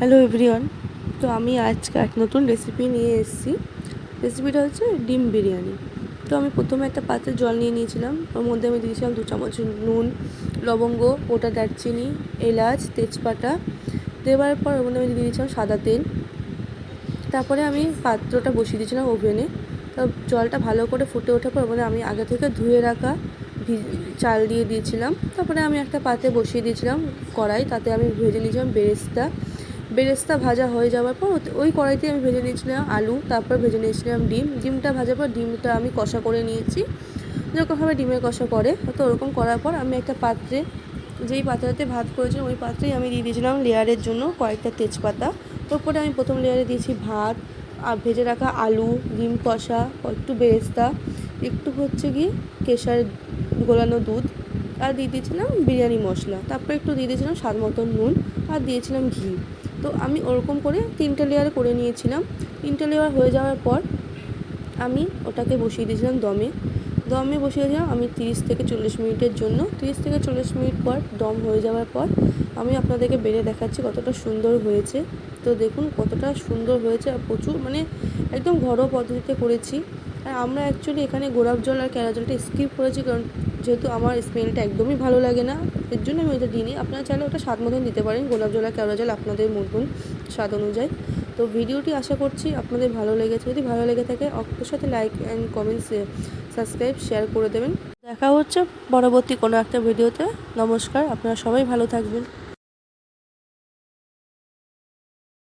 Hello everyone. তো আমি আজকে এক নতুন রেসিপি নিয়ে এসেছি। রেসিপিটা হচ্ছে ডিম বিরিয়ানি। তো আমি প্রথমে একটা পাত্রে জল নিয়ে নিয়েছিলাম। ওর মধ্যে আমি দিয়েছিলাম 2 চামচ নুন, লবঙ্গ, গোটা দারচিনি, এলাচ, তেজপাতা। দেওয়ার পর ওর মধ্যে আমি দিয়ে দিয়েছিলাম সাদা তেল। তারপরে আমি পাত্রটা বসিয়ে দিয়েছিলাম ওভেনে। তো জলটা ভালো করে ফুটে ওঠার পর ওখানে আমি আগে থেকে ধুয়ে রাখা চাল দিয়ে দিয়েছিলাম। তারপরে আমি একটা পাত্রে বসিয়ে দিয়েছিলাম কড়াই, তাতে আমি ভেজে নিয়েছিলাম বেরেস্তা ভাজা হয়ে যাওয়ার পর ওই কড়াইতে আমি ভেজে নিয়েছিলাম আলু, তারপর ভেজে নিয়েছিলাম ডিমটা ভাজার পর ডিমটা আমি কষা করে নিয়েছি, যেরকমভাবে ডিমের কষা করে। তো ওরকম করার পর আমি একটা পাত্রে, যেই পাত্রতে ভাত করেছিলাম ওই পাত্রেই আমি দিয়ে দিয়েছিলাম লেয়ারের জন্য কয়েকটা তেজপাতা। ওপরে আমি প্রথম লেয়ারে দিয়েছি ভাত আর ভেজে রাখা আলু, ডিম কষা, একটু বেরেস্তা, একটু হচ্ছে গিয়ে কেশর গোলানো দুধ, আর দিয়ে দিয়েছিলাম বিরিয়ানি মশলা। তারপর একটু দিয়ে দিয়েছিলাম স্বাদ মতন নুন, আর দিয়েছিলাম ঘি। তো আমি ওরকম করে 3টে লেয়ার করে নিয়েছিলাম। 3টে লেয়ার হয়ে যাওয়ার পর আমি ওটাকে বসিয়ে দিয়েছিলাম দমে বসিয়ে দিলাম আমি 30 থেকে 40 মিনিটের জন্য। 30 থেকে 40 মিনিট পর দম হয়ে যাওয়ার পর আমি আপনাদেরকে বেড়ে দেখাচ্ছি কতটা সুন্দর হয়েছে। তো দেখুন কতটা সুন্দর হয়েছে, আর প্রচুর একদম ঘরোয়া পদ্ধতিতে করেছি। আর আমরা অ্যাকচুয়ালি এখানে গোলাপ জল আর কেওড়া জলটা স্কিপ করেছি, কারণ যেহেতু আমার স্মেলটা একদমই ভালো লাগে না, এর জন্য আমি ওইটা দিইনি। আপনারা চাইলে ওটা স্বাদ মতন দিতে পারেন, গোলাপ জল আর কেওড়া জল আপনাদের মতন স্বাদ অনুযায়ী। তো ভিডিওটি আশা করছি আপনাদের ভালো লেগেছে। যদি ভালো লেগে থাকে অবশ্যই সাথে like and comments, subscribe, share করে দেবেন। দেখা হচ্ছে পরবর্তী কোনো একটা ভিডিওতে। নমস্কার, আপনারা সবাই ভালো থাকবেন।